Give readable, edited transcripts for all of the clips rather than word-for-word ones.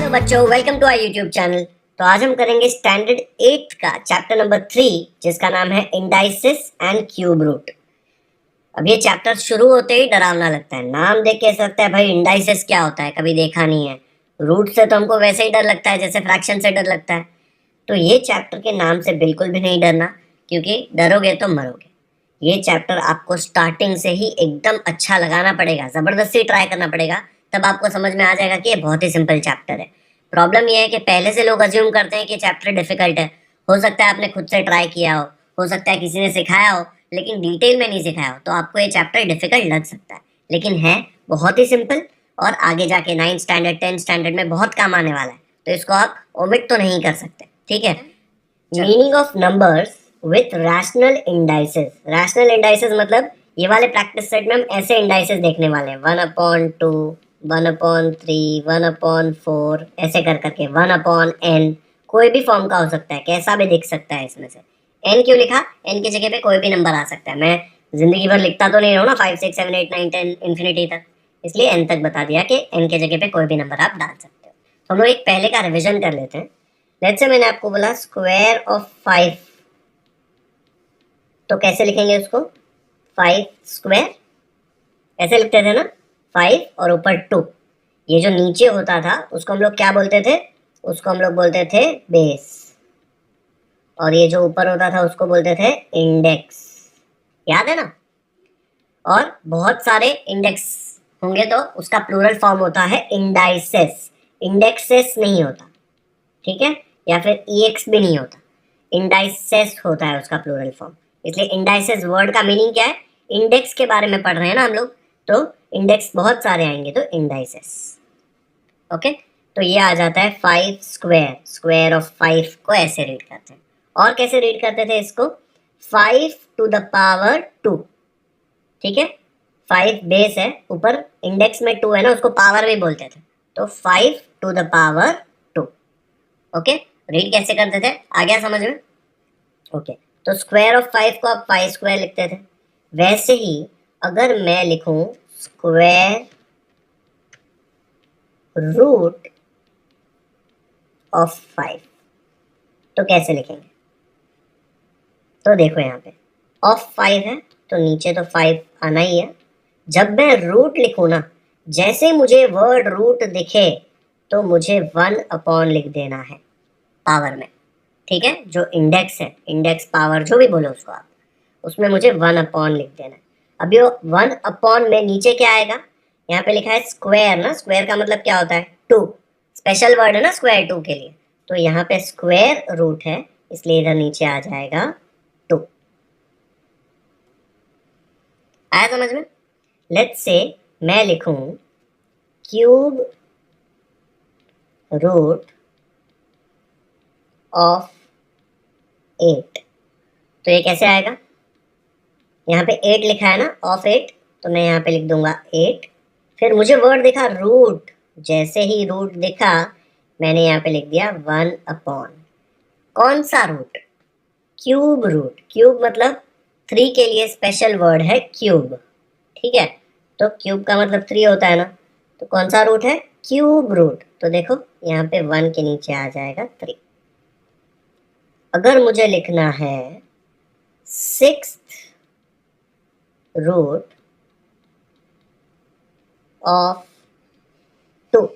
Hello बच्चों, welcome to our YouTube channel. तो आज हम करेंगे स्टैंडर्ड 8 का चैप्टर नंबर 3, जिसका नाम है इंडाइसिस एंड क्यूब रूट। अब ये चैप्टर शुरू होते ही डरावना लगता है। नाम देख के ऐसा लगता है भाई इंडाइसिस क्या होता है, कभी देखा नहीं है। रूट से तो हमको वैसे ही डर लगता है जैसे फ्रैक्शन से डर लगता है। तो ये चैप्टर के नाम से बिल्कुल भी नहीं डरना, क्योंकि डरोगे तो मरोगे। ये चैप्टर आपको स्टार्टिंग से ही एकदम अच्छा लगाना पड़ेगा, जबरदस्ती ट्राई करना पड़ेगा, तब आपको समझ में आ जाएगा कि ये बहुत ही सिंपल चैप्टर है। प्रॉब्लम ये है कि पहले से लोग अज्यूम करते हैं कि चैप्टर डिफिकल्ट है। हो सकता है आपने खुद से ट्राई किया हो सकता है किसी ने सिखाया हो, लेकिन डिटेल में नहीं सिखाया हो, तो आपको ये चैप्टर डिफिकल्ट लग सकता है। लेकिन है बहुत ही सिंपल, और आगे जाके 9th स्टैंडर्ड 10th स्टैंडर्ड में बहुत काम आने वाला है। तो इसको आप ओमिट तो नहीं कर सकते, ठीक है। Meaning of numbers with rational indices. Rational indices मतलब ये वाले प्रैक्टिस सेट में हम ऐसे इंडाइसेस देखने वाले हैं, 1/2, 1/3, 1/4, ऐसे कर करके 1/n। कोई भी फॉर्म का हो सकता है, कैसा भी दिख सकता है इसमें से। n क्यों लिखा? n की जगह पे कोई भी नंबर आ सकता है। मैं जिंदगी भर लिखता तो नहीं रहूँ ना 5 6 7 8 9 10 इन्फिनिटी तक, इसलिए n तक बता दिया कि n की जगह पे कोई भी नंबर आप डाल सकते हो। तो हम लोग एक पहले का रिविजन कर लेते हैं। लेट्स से मैंने आपको बोला स्क्वायर ऑफ 5, तो कैसे लिखेंगे उसको? 5 स्क्वायर ऐसे लिखते थे ना, 5 और ऊपर 2। ये जो नीचे होता था उसको हम लोग क्या बोलते थे? उसको हम लोग बोलते थे बेस, और ये जो ऊपर होता था उसको बोलते थे इंडेक्स। याद है ना? और बहुत सारे इंडेक्स होंगे तो उसका प्लूरल फॉर्म होता है इंडाइसेस। इंडेक्सेस नहीं होता, ठीक है, या फिर EX भी नहीं होता, इंडाइसेस होता है उसका प्लूरल फॉर्म। इसलिए इंडाइसेस वर्ड का मीनिंग क्या है? इंडेक्स के बारे में पढ़ रहे हैं ना हम लोग, तो इंडेक्स बहुत सारे आएंगे, तो इंडाइसेस। ओके, तो ये आ जाता है 5 स्क्वायर। स्क्वायर ऑफ 5 को ऐसे रीड करते हैं। और कैसे रीड करते थे इसको? 5 टू द पावर 2, ठीक है। 5 बेस है, ऊपर इंडेक्स में 2 है ना, उसको पावर भी बोलते थे, तो 5 to the power 2। Okay, read कैसे करते थे, आ गया समझ में? ओके, तो स्क्वायर ऑफ 5 को आप 5 स्क्वायर लिखते थे। वैसे ही अगर मैं लिखूं स्क्वायर रूट ऑफ 5, तो कैसे लिखेंगे? तो देखो यहाँ पे ऑफ 5 है तो नीचे तो 5 आना ही है। जब मैं रूट लिखूं ना, जैसे मुझे वर्ड रूट दिखे तो मुझे 1 लिख देना है पावर में, ठीक है। जो इंडेक्स है, इंडेक्स पावर जो भी बोलो उसको आप, उसमें मुझे 1 लिख देना है। अभी वो 1 में नीचे क्या आएगा? यहाँ पे लिखा है स्क्वायर ना, स्क्वायर का मतलब क्या होता है? 2। स्पेशल वर्ड है ना स्क्वायर 2 के लिए, तो यहाँ पे स्क्वायर रूट है, इसलिए इधर नीचे आ जाएगा 2। आया समझ में? लेट्स से मैं लिखूं क्यूब रूट ऑफ 8, तो ये कैसे आएगा? यहाँ पे 8 लिखा है ना, ऑफ 8, तो मैं यहाँ पे लिख दूंगा 8। फिर मुझे वर्ड दिखा रूट, जैसे ही रूट दिखा मैंने यहाँ पे लिख दिया 1/। कौन सा रूट? Cube root. क्यूब मतलब 3 के लिए स्पेशल वर्ड है क्यूब, ठीक है। तो क्यूब का मतलब 3 होता है ना, तो कौन सा रूट है? Cube root. तो देखो यहाँ पे 1 के नीचे आ जाएगा 3। अगर मुझे लिखना है 6th रूट ऑफ 2,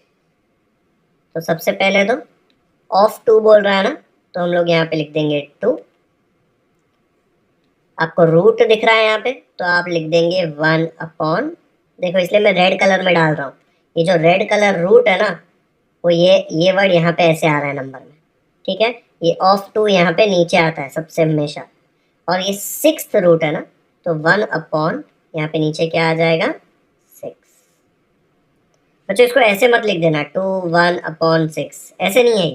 तो सबसे पहले तो ऑफ 2 बोल रहा है ना, तो हम लोग यहाँ पे लिख देंगे 2। आपको रूट दिख रहा है यहाँ पे, तो आप लिख देंगे 1/। देखो इसलिए मैं रेड कलर में डाल रहा हूँ, ये जो रेड कलर रूट है ना, वो ये वर्ड यहाँ पे ऐसे आ रहा है नंबर में, ठीक है। ये ऑफ 2 यहाँ पे नीचे आता है सबसे हमेशा, और ये 6th रूट है ना, तो 1/। यहाँ पे नीचे क्या आ जाएगा? 6। बच्चों इसको ऐसे मत लिख देना 2 1/6, ऐसे नहीं है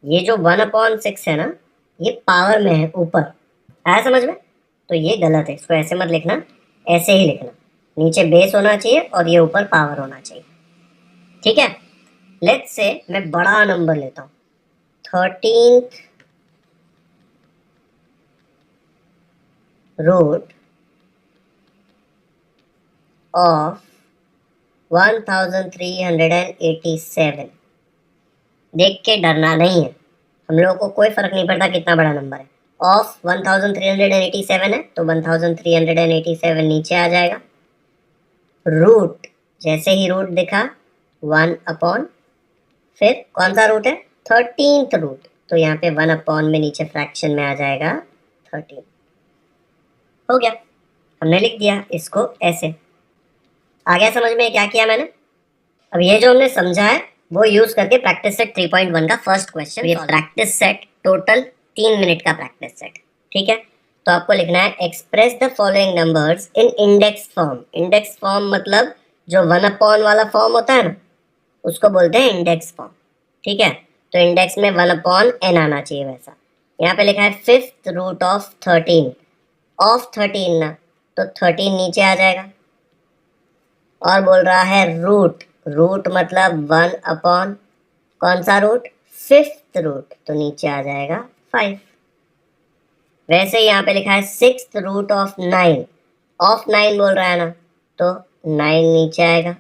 ये जो 1/6 है ना, ये पावर में है ऊपर। आया समझ में? तो ये गलत है, इसको ऐसे मत लिखना, ऐसे ही लिखना। नीचे बेस होना चाहिए और ये ऊपर पावर होना चाहिए, ठीक है। लेट्स से मैं बड़ा नंबर लेता हूँ, 13th रूट ऑफ 1387, देख के डरना नहीं है, हम लोगों को कोई फर्क नहीं पड़ता कितना बड़ा नंबर है। ऑफ 1387 है तो 1387 नीचे आ जाएगा। रूट, जैसे ही रूट दिखा 1/, फिर कौन सा रूट है, 13th रूट, तो यहाँ पे 1/, में नीचे फ्रैक्शन में आ जाएगा 13। हो गया, हमने लिख दिया इसको ऐसे। आ गया समझ में क्या किया मैंने? अब ये जो हमने समझा है वो यूज करके प्रैक्टिस सेट 3.1 का फर्स्ट क्वेश्चन। ये प्रैक्टिस सेट टोटल 3 मिनट का प्रैक्टिस सेट, ठीक है। तो आपको लिखना है express the following numbers in index form. Index form मतलब जो 1/, वाला फॉर्म होता है ना, उसको बोलते हैं इंडेक्स फॉर्म, ठीक है। तो इंडेक्स में 1/n आना चाहिए वैसा। यहाँ पे लिखा है 5th रूट ऑफ 13, ऑफ 13 ना, तो 13 नीचे आ जाएगा। और बोल रहा है रूट, रूट मतलब 1/, कौन सा रूट, 5th रूट, तो नीचे आ जाएगा 5। वैसे यहाँ पे लिखा है 6th रूट ऑफ 9, ऑफ 9 बोल रहा है ना, तो 9 नीचे आएगा।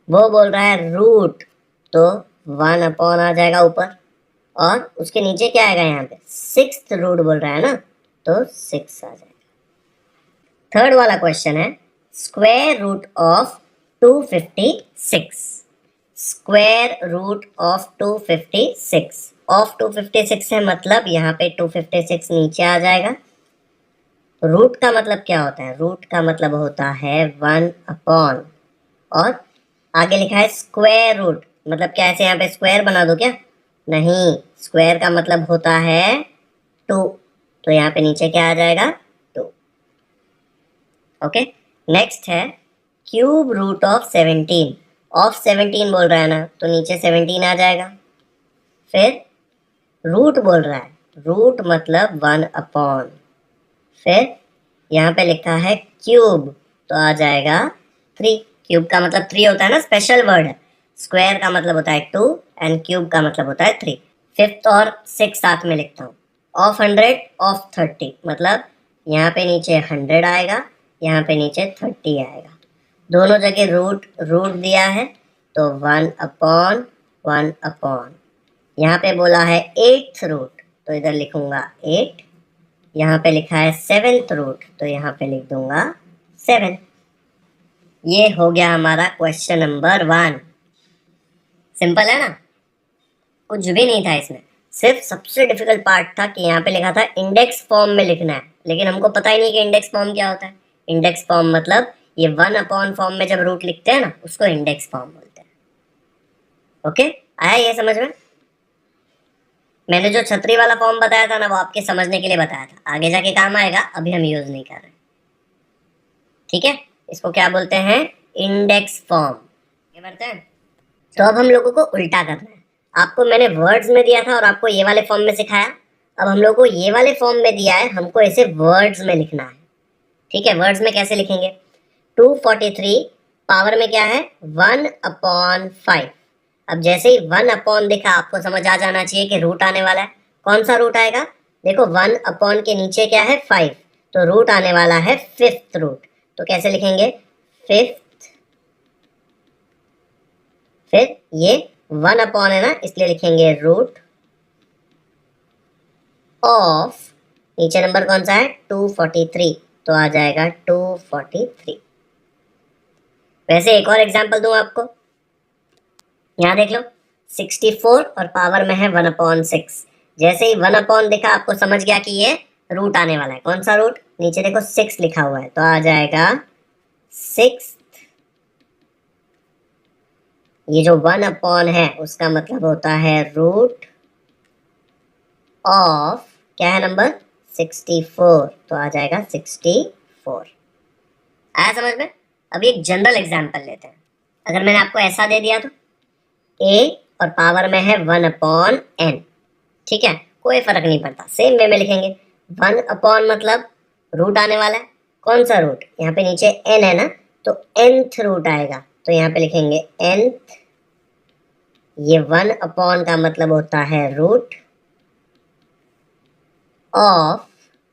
वो बोल रहा है रूट, तो 1/, आ जाएगा ऊपर, और उसके नीचे क्या आएगा, यहाँ पे 6th रूट बोल रहा है ना, तो 6 आ जाएगा। थर्ड वाला क्वेश्चन है square root of 256। Square root of 256, of 256 है मतलब यहाँ पे 256 नीचे आ जाएगा। रूट का मतलब क्या होता है, रूट का मतलब होता है 1/, और आगे लिखा है स्क्वायर रूट, मतलब क्या ऐसे यहाँ पे स्क्वायर बना दो क्या, नहीं, स्क्वायर का मतलब होता है 2, तो यहाँ पे नीचे क्या आ जाएगा, 2। ओके, नेक्स्ट है क्यूब रूट ऑफ 17, ऑफ 17 बोल रहा है ना, तो नीचे 17 आ जाएगा। फिर रूट बोल रहा है, रूट मतलब 1/, फिर यहाँ पे लिखा है क्यूब, तो आ जाएगा 3। क्यूब का मतलब 3 होता है ना, स्पेशल वर्ड है। स्क्वायर का मतलब होता है 2 एंड क्यूब का मतलब होता है 3। 5th और 6 साथ में लिखता हूँ। ऑफ 100 ऑफ 30, मतलब यहाँ पे नीचे 100 आएगा, यहाँ पे नीचे 30 आएगा। दोनों जगह रूट रूट दिया है, तो 1/1/। यहाँ पे बोला है 8th रूट, तो इधर लिखूंगा 8। यहाँ पे लिखा है 7th रूट, तो यहाँ पे लिख दूंगा 7। ये हो गया हमारा क्वेश्चन नंबर 1। सिंपल है ना, कुछ भी नहीं था इसमें, सिर्फ सबसे डिफिकल्ट पार्ट था कि यहाँ पे लिखा था इंडेक्स फॉर्म में लिखना है, लेकिन हमको पता ही नहीं कि इंडेक्स फॉर्म क्या होता है। इंडेक्स फॉर्म मतलब ये 1/, फॉर्म में जब रूट लिखते हैं ना, उसको इंडेक्स फॉर्म बोलते हैं। ओके, आया ये समझ में? मैंने जो छतरी वाला फॉर्म बताया था ना, वो आपके समझने के लिए बताया था, आगे जाके काम आएगा, अभी हम यूज नहीं कर रहे, ठीक है। इसको क्या बोलते हैं, इंडेक्स फॉर्म। ये बढ़ते हैं, तो अब हम लोगों को उल्टा करना है। आपको मैंने वर्ड्स में दिया था और आपको ये वाले फॉर्म में सिखाया। अब हम लोग को ये वाले फॉर्म में दिया है, हमको इसे वर्ड्स में लिखना है, ठीक है। वर्ड्स में कैसे लिखेंगे, 243 पावर में क्या है, 1/5। अब जैसे ही 1/, दिखा आपको समझ आ जाना चाहिए कि रूट आने वाला है। कौन सा रूट आएगा, देखो 1/, के नीचे क्या है, 5, तो रूट आने वाला है 5th रूट। तो कैसे लिखेंगे, 5th, फिर ये 1/, है ना, इसलिए लिखेंगे रूट ऑफ, नीचे नंबर कौन सा है, 243, तो आ जाएगा 243। वैसे एक और एग्जांपल दूं आपको, यहाँ देख लो 64 और पावर में है 1/6। जैसे ही 1/, दिखा आपको समझ गया कि ये रूट आने वाला है। कौन सा रूट, नीचे देखो 6 लिखा हुआ है, तो आ जाएगा 6। ये जो 1/, है उसका मतलब होता है रूट ऑफ, क्या है नंबर, 64, तो आ जाएगा 64। आया समझ में? अभी एक जनरल एग्जांपल लेते हैं। अगर मैंने आपको ऐसा दे दिया तो a और पावर में है 1/n, ठीक है, कोई फर्क नहीं पड़ता, सेम वे में लिखेंगे। 1/, मतलब रूट आने वाला है, कौन सा रूट, यहाँ पे नीचे n है ना, तो nth रूट आएगा, तो यहाँ पे लिखेंगे nth। ये 1/, का मतलब होता है रूट ऑफ,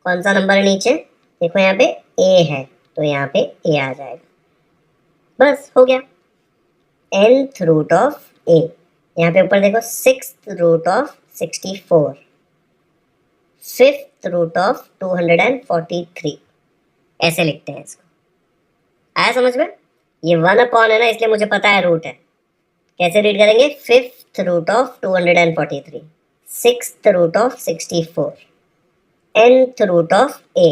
कौन सा नंबर है नीचे, देखो यहाँ पे a है, तो यहाँ पे a आ जाएगा। बस हो गया, nth रूट ऑफ a। यहाँ पे ऊपर देखो 6th root of 64, 5th root of 243, ऐसे लिखते हैं इसको। आया समझ में? ये 1 अपॉन है ना, इसलिए मुझे पता है रूट है। कैसे रीड करेंगे? 5th root of 243, 6th root of 64, nth root of a।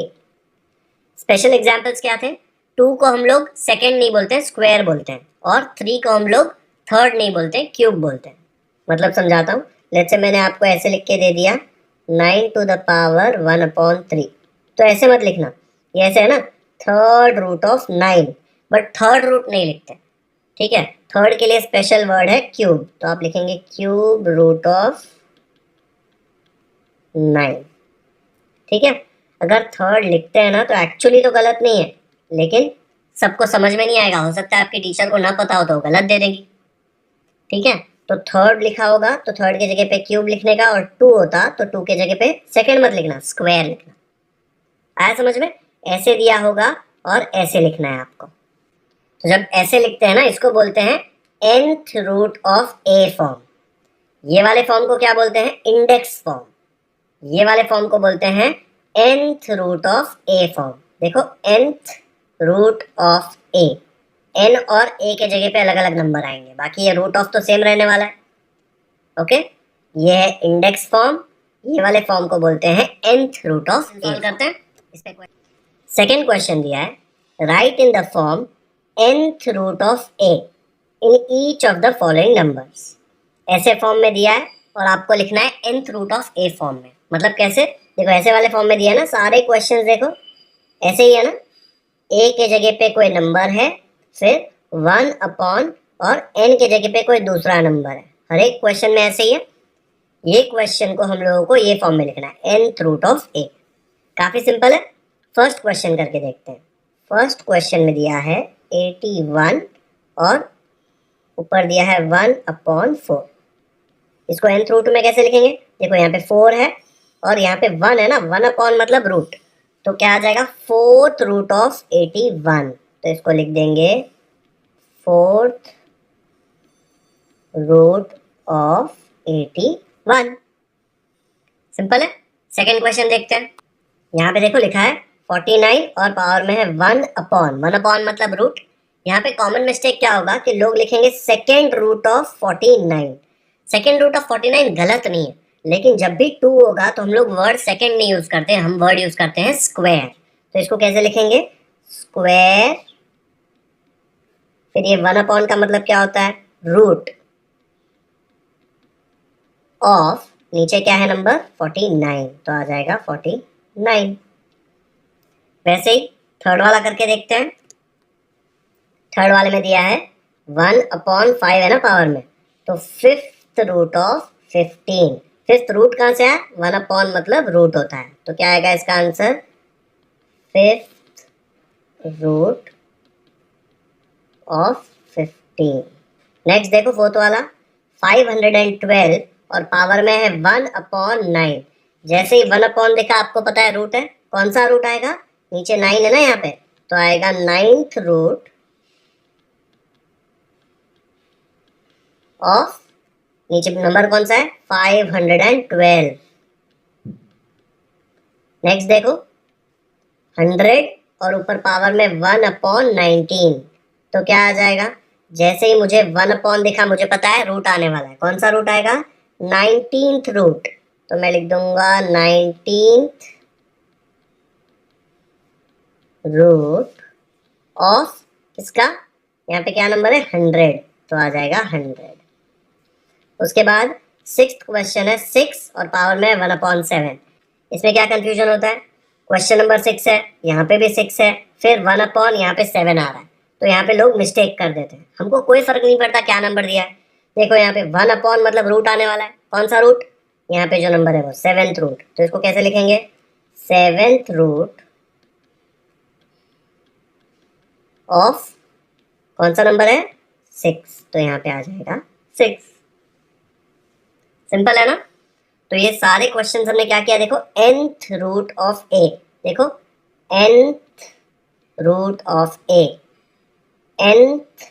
Special examples क्या थे? 2 को हम लोग सेकेंड नहीं बोलते, स्क्वायर बोलते हैं, और 3 को हम लोग थर्ड नहीं बोलते, क्यूब बोलते हैं। मतलब समझाता हूँ। लेट्स से मैंने आपको ऐसे लिख के दे दिया 9 टू द पावर 1/3, तो ऐसे मत लिखना, ये ऐसे है ना, third root of 9, but third root नहीं लिखते, ठीक है? थर्ड के लिए स्पेशल वर्ड है क्यूब, तो आप लिखेंगे क्यूब रूट ऑफ 9, ठीक है? अगर थर्ड लिखते हैं ना तो एक्चुअली तो गलत नहीं है, लेकिन सबको समझ में नहीं आएगा, हो सकता है आपके टीचर को ना पता हो तो गलत दे देगी, ठीक है? तो थर्ड लिखा होगा तो थर्ड की जगह पे क्यूब लिखने का, और 2 होता तो 2 के जगह पे सेकंड मत लिखना, स्क्वायर लिखना। आया समझ में? ऐसे दिया होगा और ऐसे लिखना है आपको। तो जब ऐसे लिखते हैं ना, इसको बोलते हैं nth root of a form. ये वाले फॉर्म को क्या बोलते हैं? Index form. ये वाले फॉर्म को बोलते हैं nth root of a form. देखो nth root of a, n और a के जगह पे अलग अलग नंबर आएंगे, बाकी ये रूट ऑफ तो सेम रहने वाला है। ओके, ये है इंडेक्स फॉर्म। ये वाले फॉर्म को बोलते हैं nth root of a। Solve करते हैं इस पे। सेकेंड क्वेश्चन दिया है, write in the form nth root of a in each of the following numbers. ऐसे फॉर्म में दिया है और आपको लिखना है nth root of a form में। मतलब कैसे? देखो ऐसे वाले फॉर्म में दिया है ना, सारे क्वेश्चंस देखो ऐसे ही है ना, a के जगह पे कोई नंबर है, फिर 1 अपॉन और n के जगह पे कोई दूसरा नंबर है। हर एक क्वेश्चन में ऐसे ही है। ये क्वेश्चन को हम लोगों को ये फॉर्म में लिखना है, nth रूट ऑफ a। काफी सिंपल है। फर्स्ट क्वेश्चन करके देखते हैं। फर्स्ट क्वेश्चन में दिया है 81 और ऊपर दिया है 1/4। इसको nth रूट में कैसे लिखेंगे? देखो यहाँ पे 4 है और यहाँ पे 1 है ना, 1 अपॉन मतलब रूट, तो क्या आ जाएगा? 4th root of 81। तो इसको लिख देंगे 4th रूट ऑफ 81। सिंपल है। सेकेंड क्वेश्चन देखते हैं। यहाँ पे देखो लिखा है 49 और पावर में है 1 अपॉन। 1 अपॉन मतलब रूट। यहाँ पे कॉमन मिस्टेक क्या होगा कि लोग लिखेंगे second root of 49। Second root of 49 गलत नहीं है, लेकिन जब भी 2 होगा तो हम लोग वर्ड सेकेंड नहीं यूज करते, हम वर्ड यूज करते हैं स्क्वायर। तो इसको कैसे लिखेंगे? स्क्वायर, फिर ये 1 अपॉन का मतलब क्या होता है? रूट ऑफ, नीचे क्या है नंबर? 49, तो आ जाएगा 49। वैसे ही थर्ड वाला करके देखते हैं। थर्ड वाले में दिया है 1/5 है ना पावर में, तो 5th root of 15। 5th root कहाँ से है? 1 अपॉन मतलब रूट होता है, तो क्या आएगा इसका answer? 5th root of 15। Next देखो फोर्थ वाला 512 और पावर में है 1/9। जैसे ही 1 अपॉन देखा, आपको पता है रूट है, कौन सा रूट आएगा? नीचे 9 है ना यहाँ पे, तो आएगा 9th रूट ऑफ, नीचे नंबर कौन सा है? 512। नेक्स्ट देखो 100 और ऊपर पावर में 1/19, तो क्या आ जाएगा? जैसे ही मुझे 1 अपॉन दिखा, मुझे पता है रूट आने वाला है, कौन सा रूट आएगा? 19th रूट, तो मैं लिख दूंगा 19th रूट ऑफ किसका? यहाँ पे क्या नंबर है? 100, तो आ जाएगा 100। उसके बाद सिक्स्थ क्वेश्चन है 6 और पावर में 1/7। इसमें क्या कंफ्यूजन होता है? क्वेश्चन नंबर 6 है, यहाँ पे भी 6 है, फिर 1 अपॉन यहाँ पे 7 आ रहा है, तो यहाँ पे लोग मिस्टेक कर देते हैं। हमको कोई फर्क नहीं पड़ता क्या नंबर दिया है। देखो यहाँ पे 1 अपॉन मतलब रूट आने वाला है, कौन सा रूट? यहाँ पे जो नंबर है वो 7th रूट, तो इसको कैसे लिखेंगे? 7th रूट ऑफ कौन सा नंबर है? 6, तो यहाँ पे आ जाएगा 6। सिंपल है ना? तो ये सारे क्वेश्चंस हमने क्या किया? देखो nth रूट ऑफ a, देखो nth root of a, nth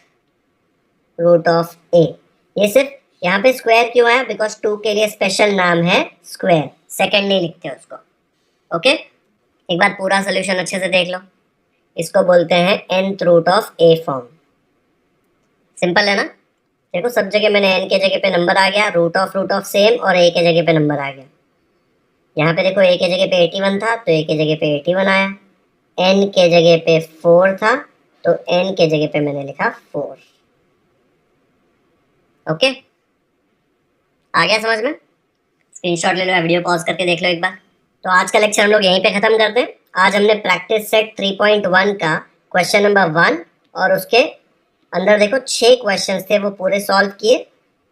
root of a, ये सिर्फ यहाँ पे स्क्वायर क्यों आया? बिकॉज 2 के लिए स्पेशल नाम है स्क्वायर, सेकंड नहीं लिखते उसको। ओके, एक बार पूरा सोल्यूशन अच्छे से देख लो। इसको बोलते हैं nth root of a form. Simple है ना? देखो सब जगह मैंने n के जगह पे नंबर आ गया, रूट ऑफ सेम, और a के जगह पे नंबर आ गया। यहाँ पे देखो a के जगह पे 81 था तो a के जगह पे 81 आया, n के जगह पे 4 था तो n के जगह पे मैंने लिखा 4। ओके, आ गया समझ में? स्क्रीनशॉट ले लो या वीडियो पॉज करके देख लो एक बार। तो आज का लेक्चर हम लोग यहीं पे खत्म करते हैं। आज हमने प्रैक्टिस सेट 3.1 का क्वेश्चन नंबर 1 और उसके अंदर देखो 6 क्वेश्चंस थे वो पूरे सॉल्व किए।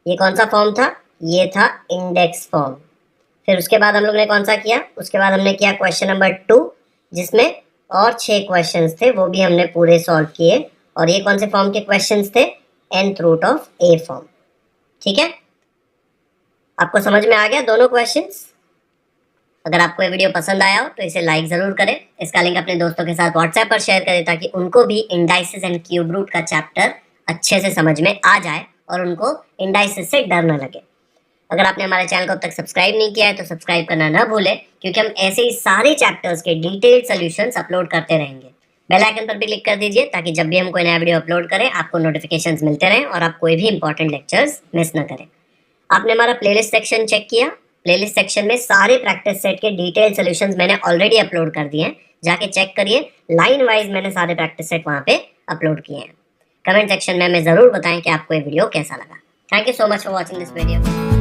ये कौन सा फॉर्म था? ये था इंडेक्स फॉर्म। फिर उसके बाद हम लोग ने कौन सा किया? उसके बाद हमने किया क्वेश्चन नंबर 2 जिसमें और 6 क्वेश्चंस थे वो भी हमने पूरे सॉल्व किए। और ये कौन से फॉर्म के क्वेश्चंस थे? nth root of a form. ठीक है, आपको समझ में आ गया दोनों क्वेश्चंस? अगर आपको ये वीडियो पसंद आया हो तो इसे लाइक जरूर करें। इसका लिंक अपने दोस्तों के साथ व्हाट्सएप पर शेयर करें ताकि उनको भी इंडाइसिस एंड क्यूब रूट का चैप्टर अच्छे से समझ में आ जाए और उनको इंडाइसिस से डर न लगे। अगर आपने हमारे चैनल को अब तक सब्सक्राइब नहीं किया है तो सब्सक्राइब करना ना भूलें, क्योंकि हम ऐसे ही सारे चैप्टर्स के डिटेल्ड सॉल्यूशंस अपलोड करते रहेंगे। बेल आइकन पर भी क्लिक कर दीजिए ताकि जब भी हम कोई नया वीडियो अपलोड करें आपको नोटिफिकेशंस मिलते रहें और आप कोई भी इंपॉर्टेंट लेक्चर्स मिस ना करें। आपने हमारा प्लेलिस्ट सेक्शन चेक किया? प्लेलिस्ट सेक्शन में सारे प्रैक्टिस सेट के डिटेल सॉल्यूशंस मैंने ऑलरेडी अपलोड कर दिए हैं, जाके चेक करिए। लाइन वाइज मैंने सारे प्रैक्टिस सेट वहाँ पे अपलोड किए हैं। कमेंट सेक्शन में हमें जरूर बताएं कि आपको ये वीडियो कैसा लगा। Thank you so much for watching this video.